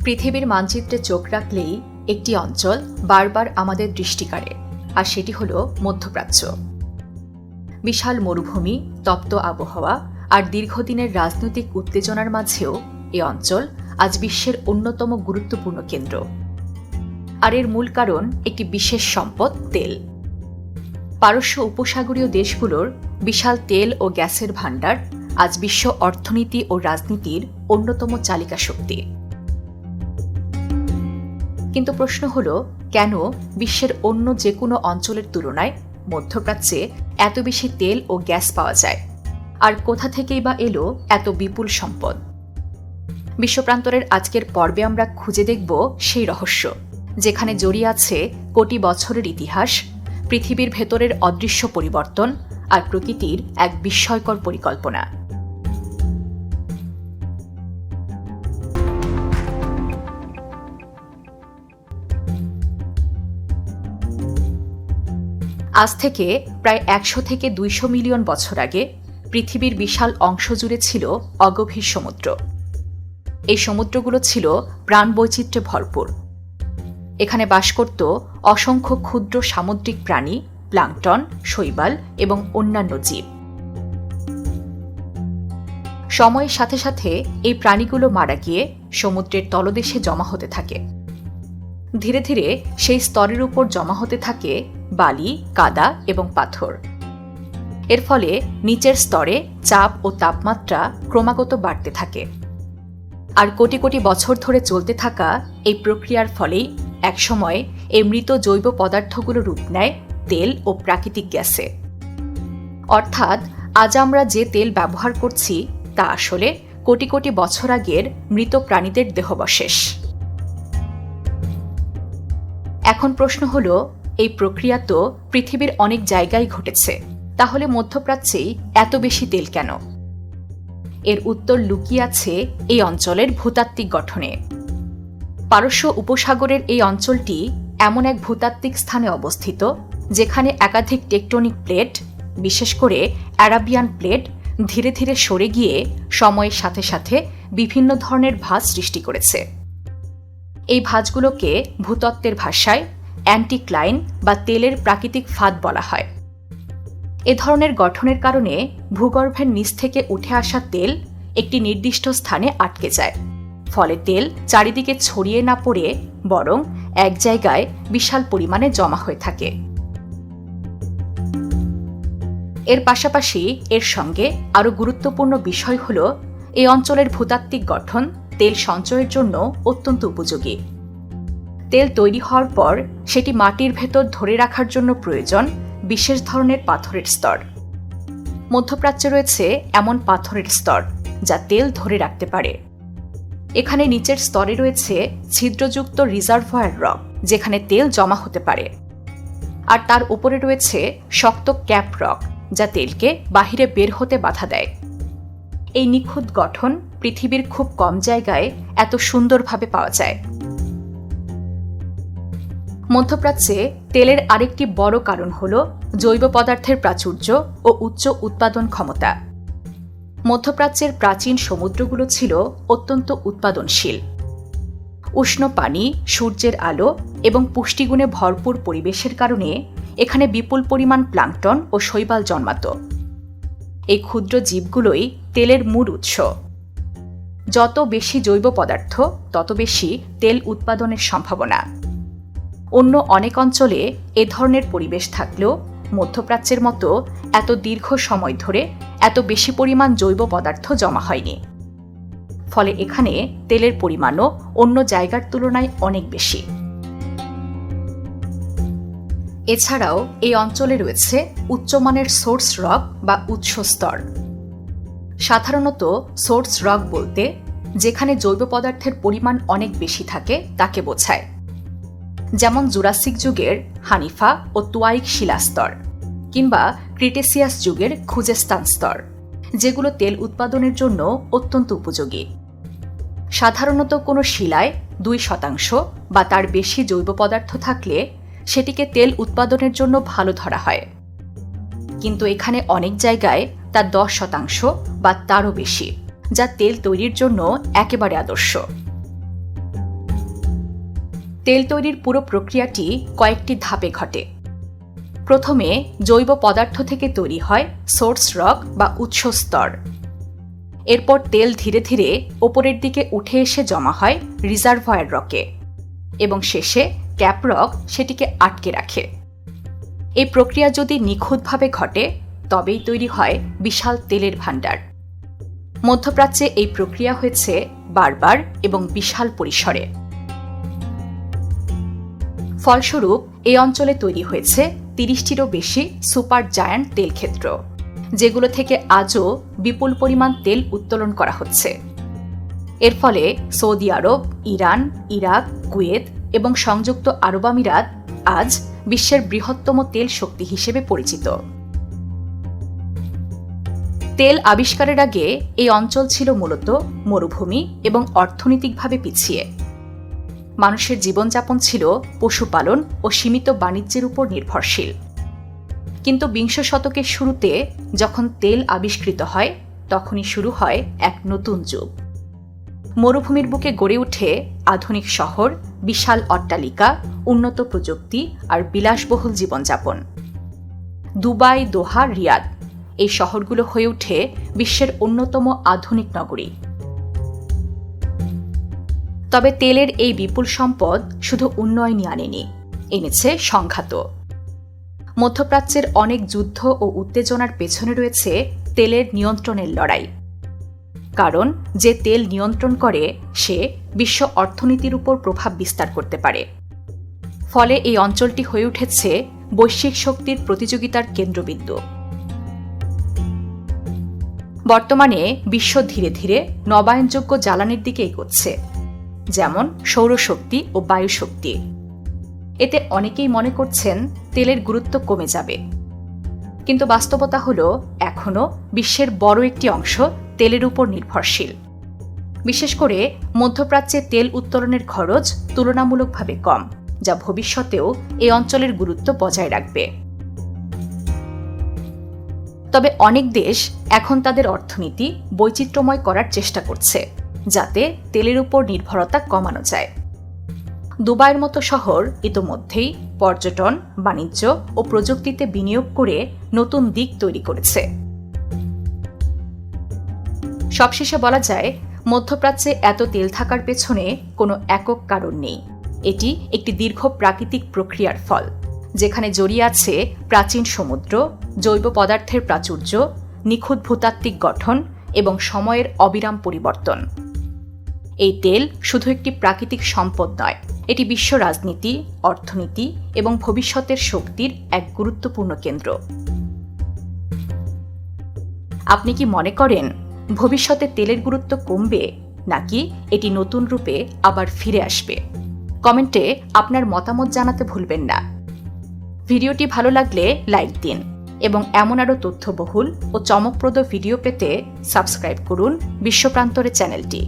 পৃথিবীর মানচিত্রে চোখ রাখলেই একটি অঞ্চল বারবার আমাদের দৃষ্টি কাড়ে, আর সেটি হল মধ্যপ্রাচ্য। বিশাল মরুভূমি, তপ্ত আবহাওয়া আর দীর্ঘদিনের রাজনৈতিক উত্তেজনার মাঝেও এ অঞ্চল আজ বিশ্বের অন্যতম গুরুত্বপূর্ণ কেন্দ্র। আর এর মূল কারণ একটি বিশেষ সম্পদ, তেল। পারস্য উপসাগরীয় দেশগুলোর বিশাল তেল ও গ্যাসের ভাণ্ডার আজ বিশ্ব অর্থনীতি ও রাজনীতির অন্যতম চালিকা শক্তি। কিন্তু প্রশ্ন হল, কেন বিশ্বের অন্য যে কোনো অঞ্চলের তুলনায় মধ্যপ্রাচ্যে এত বেশি তেল ও গ্যাস পাওয়া যায়, আর কোথা থেকেই বা এলো এত বিপুল সম্পদ? বিশ্বপ্রান্তরের আজকের পর্বে আমরা খুঁজে দেখব সেই রহস্য, যেখানে জড়িয়ে আছে কোটি বছরের ইতিহাস, পৃথিবীর ভেতরের অদৃশ্য পরিবর্তন আর প্রকৃতির এক বিস্ময়কর পরিকল্পনা। আজ থেকে প্রায় 100 থেকে 200 মিলিয়ন বছর আগে পৃথিবীর বিশাল অংশ জুড়ে ছিল অগভীর সমুদ্র। এই সমুদ্রগুলো ছিল প্রাণবৈচিত্র্যে ভরপুর। এখানে বাস করত অসংখ্য ক্ষুদ্র সামুদ্রিক প্রাণী, প্লাঙ্কটন, শৈবাল এবং অন্যান্য জীব। সময়ের সাথে সাথে এই প্রাণীগুলো মারা গিয়ে সমুদ্রের তলদেশে জমা হতে থাকে। ধীরে ধীরে সেই স্তরের উপর জমা হতে থাকে বালি, কাদা এবং পাথর। এর ফলে নিচের স্তরে চাপ ও তাপমাত্রা ক্রমাগত বাড়তে থাকে। আর কোটি কোটি বছর ধরে চলতে থাকা এই প্রক্রিয়ার ফলেই একসময় এই মৃত জৈব পদার্থগুলো রূপ নেয় তেল ও প্রাকৃতিক গ্যাসে। অর্থাৎ আজ আমরা যে তেল ব্যবহার করছি তা আসলে কোটি কোটি বছর আগের মৃত প্রাণীদের দেহাবশেষ। এখন প্রশ্ন হল, এই প্রক্রিয়া তো পৃথিবীর অনেক জায়গায় ঘটেছে, তাহলে মধ্যপ্রাচ্যেই এত বেশি তেল কেন? এর উত্তর লুকিয়ে আছে এই অঞ্চলের ভূতাত্ত্বিক গঠনে। পারস্য উপসাগরের এই অঞ্চলটি এমন এক ভূতাত্ত্বিক স্থানে অবস্থিত, যেখানে একাধিক টেকটনিক প্লেট, বিশেষ করে অ্যারাবিয়ান প্লেট, ধীরে ধীরে সরে গিয়ে সময়ের সাথে সাথে বিভিন্ন ধরনের ভাঁজ সৃষ্টি করেছে। এই ভাঁজগুলোকে ভূতত্ত্বের ভাষায় অ্যান্টিক্লাইন বা তেলের প্রাকৃতিক ফাঁদ বলা হয়। এ ধরনের গঠনের কারণে ভূগর্ভের নিচ থেকে উঠে আসা তেল একটি নির্দিষ্ট স্থানে আটকে যায়। ফলে তেল চারিদিকে ছড়িয়ে না পড়ে বরং এক জায়গায় বিশাল পরিমাণে জমা হয়ে থাকে। এর পাশাপাশি এর সঙ্গে আরও গুরুত্বপূর্ণ বিষয় হল, এই অঞ্চলের ভূতাত্ত্বিক গঠন তেল সঞ্চয়ের জন্য অত্যন্ত উপযোগী। তেল তৈরি হওয়ার পর সেটি মাটির ভেতর ধরে রাখার জন্য প্রয়োজন বিশেষ ধরনের পাথরের স্তর। মধ্যপ্রাচ্যে রয়েছে এমন পাথরের স্তর যা তেল ধরে রাখতে পারে। এখানে নিচের স্তরে রয়েছে ছিদ্রযুক্ত রিজার্ভয়ার রক, যেখানে তেল জমা হতে পারে। আর তার উপরে রয়েছে শক্ত ক্যাপ রক, যা তেলকে বাহিরে বের হতে বাধা দেয়। এই নিখুঁত গঠন পৃথিবীর খুব কম জায়গায় এত সুন্দরভাবে পাওয়া যায়। মধ্যপ্রাচ্যে তেলের আরেকটি বড় কারণ হল জৈব পদার্থের প্রাচুর্য ও উচ্চ উৎপাদন ক্ষমতা। মধ্যপ্রাচ্যের প্রাচীন সমুদ্রগুলো ছিল অত্যন্ত উৎপাদনশীল। উষ্ণ পানি, সূর্যের আলো এবং পুষ্টিগুণে ভরপুর পরিবেশের কারণে এখানে বিপুল পরিমাণ প্লাঙ্কটন ও শৈবাল জন্মাত। এই ক্ষুদ্র জীবগুলোই তেলের মূল উৎস। যত বেশি জৈব পদার্থ, তত বেশি তেল উৎপাদনের সম্ভাবনা। অন্য অনেক অঞ্চলে এ ধরনের পরিবেশ থাকলেও মধ্যপ্রাচ্যের মতো এত দীর্ঘ সময় ধরে এত বেশি পরিমাণ জৈব পদার্থ জমা হয়নি। ফলে এখানে তেলের পরিমাণও অন্য জায়গার তুলনায় অনেক বেশি। এছাড়াও এই অঞ্চলে রয়েছে উচ্চমানের সোর্স রক বা উৎস স্তর। সাধারণত সোর্স রক বলতে যেখানে জৈব পদার্থের পরিমাণ অনেক বেশি থাকে তাকে বোঝায়, যেমন জুরাসিক যুগের হানিফা ও তুয়াইক শিলাস্তর কিংবা ক্রিটেসিয়াস যুগের খুজেস্তান স্তর, যেগুলো তেল উৎপাদনের জন্য অত্যন্ত উপযোগী। সাধারণত কোনো শিলায় 2% বা তার বেশি জৈব পদার্থ থাকলে সেটিকে তেল উৎপাদনের জন্য ভালো ধরা হয়। কিন্তু এখানে অনেক জায়গায় তা 10% বা তারও বেশি, যা তেল তৈরির জন্য একেবারে আদর্শ। তেল তৈরির পুরো প্রক্রিয়াটি কয়েকটি ধাপে ঘটে। প্রথমে জৈব পদার্থ থেকে তৈরি হয় সোর্স রক বা উৎস স্তর। এরপর তেল ধীরে ধীরে ওপরের দিকে উঠে এসে জমা হয় রিজার্ভয়ার রকে এবং শেষে ক্যাপ রক সেটিকে আটকে রাখে। এই প্রক্রিয়া যদি নিখুঁতভাবে ঘটে তবেই তৈরি হয় বিশাল তেলের ভাণ্ডার। মধ্যপ্রাচ্যে এই প্রক্রিয়া হয়েছে বারবার এবং বিশাল পরিসরে। ফলস্বরূপ এই অঞ্চলে তৈরি হয়েছে 30টিরও বেশি সুপার জায়ান্ট তেল ক্ষেত্র, যেগুলো থেকে আজও বিপুল পরিমাণ তেল উত্তোলন করা হচ্ছে। এর ফলে সৌদি আরব, ইরান, ইরাক, কুয়েত এবং সংযুক্ত আরব আমিরাত আজ বিশ্বের বৃহত্তম তেল শক্তি হিসেবে পরিচিত। তেল আবিষ্কারের আগে এই অঞ্চল ছিল মূলত মরুভূমি এবং অর্থনৈতিকভাবে পিছিয়ে। মানুষের জীবনযাপন ছিল পশুপালন ও সীমিত বাণিজ্যের উপর নির্ভরশীল। কিন্তু বিংশ শতকের শুরুতে যখন তেল আবিষ্কৃত হয় তখনই শুরু হয় এক নতুন যুগ। মরুভূমির বুকে গড়ে ওঠে আধুনিক শহর, বিশাল অট্টালিকা, উন্নত প্রযুক্তি আর বিলাসবহুল জীবনযাপন। দুবাই, দোহা, রিয়াদ এই শহরগুলো হয়ে ওঠে বিশ্বের অন্যতম আধুনিক নগরী। তবে তেলের এই বিপুল সম্পদ শুধু উন্নয়নই আনেনি, এনেছে সংঘাতও। মধ্যপ্রাচ্যের অনেক যুদ্ধ ও উত্তেজনার পেছনে রয়েছে তেলের নিয়ন্ত্রণের লড়াই। কারণ যে তেল নিয়ন্ত্রণ করে সে বিশ্ব অর্থনীতির উপর প্রভাব বিস্তার করতে পারে। ফলে এই অঞ্চলটি হয়ে উঠেছে বৈশ্বিক শক্তির প্রতিযোগিতার কেন্দ্রবিন্দু। বর্তমানে বিশ্ব ধীরে ধীরে নবায়নযোগ্য জ্বালানির দিকে এগোচ্ছে, যেমন সৌরশক্তি ও বায়ুশক্তি। এতে অনেকেই মনে করছেন তেলের গুরুত্ব কমে যাবে, কিন্তু বাস্তবতা হল এখনও বিশ্বের বড় একটি অংশ তেলের উপর নির্ভরশীল। বিশেষ করে মধ্যপ্রাচ্যে তেল উত্তোলনের খরচ তুলনামূলকভাবে কম, যা ভবিষ্যতেও এই অঞ্চলের গুরুত্ব বজায় রাখবে। তবে অনেক দেশ এখন তাদের অর্থনীতি বৈচিত্র্যময় করার চেষ্টা করছে, যাতে তেলের উপর নির্ভরতা কমানো যায়। দুবাইয়ের মতো শহর ইতোমধ্যেই পর্যটন, বাণিজ্য ও প্রযুক্তিতে বিনিয়োগ করে নতুন দিক তৈরি করেছে। সবশেষে বলা যায়, মধ্যপ্রাচ্যে এত তেল থাকার পেছনে কোনো একক কারণ নেই। এটি একটি দীর্ঘ প্রাকৃতিক প্রক্রিয়ার ফল, যেখানে জড়িয়ে আছে প্রাচীন সমুদ্র, জৈব পদার্থের প্রাচুর্য, নিখুঁত ভূতাত্ত্বিক গঠন এবং সময়ের অবিরাম পরিবর্তন। এই তেল শুধু একটি প্রাকৃতিক সম্পদ নয়, এটি বিশ্ব রাজনীতি, অর্থনীতি এবং ভবিষ্যতের শক্তির এক গুরুত্বপূর্ণ কেন্দ্র। আপনি কি মনে করেন ভবিষ্যতে তেলের গুরুত্ব কমবে, নাকি এটি নতুন রূপে আবার ফিরে আসবে? কমেন্টে আপনার মতামত জানাতে ভুলবেন না। ভিডিওটি ভালো লাগলে লাইক দিন এবং এমন আরও তথ্যবহুল ও চমকপ্রদ ভিডিও পেতে সাবস্ক্রাইব করুন বিশ্বপ্রান্তরে চ্যানেলটি।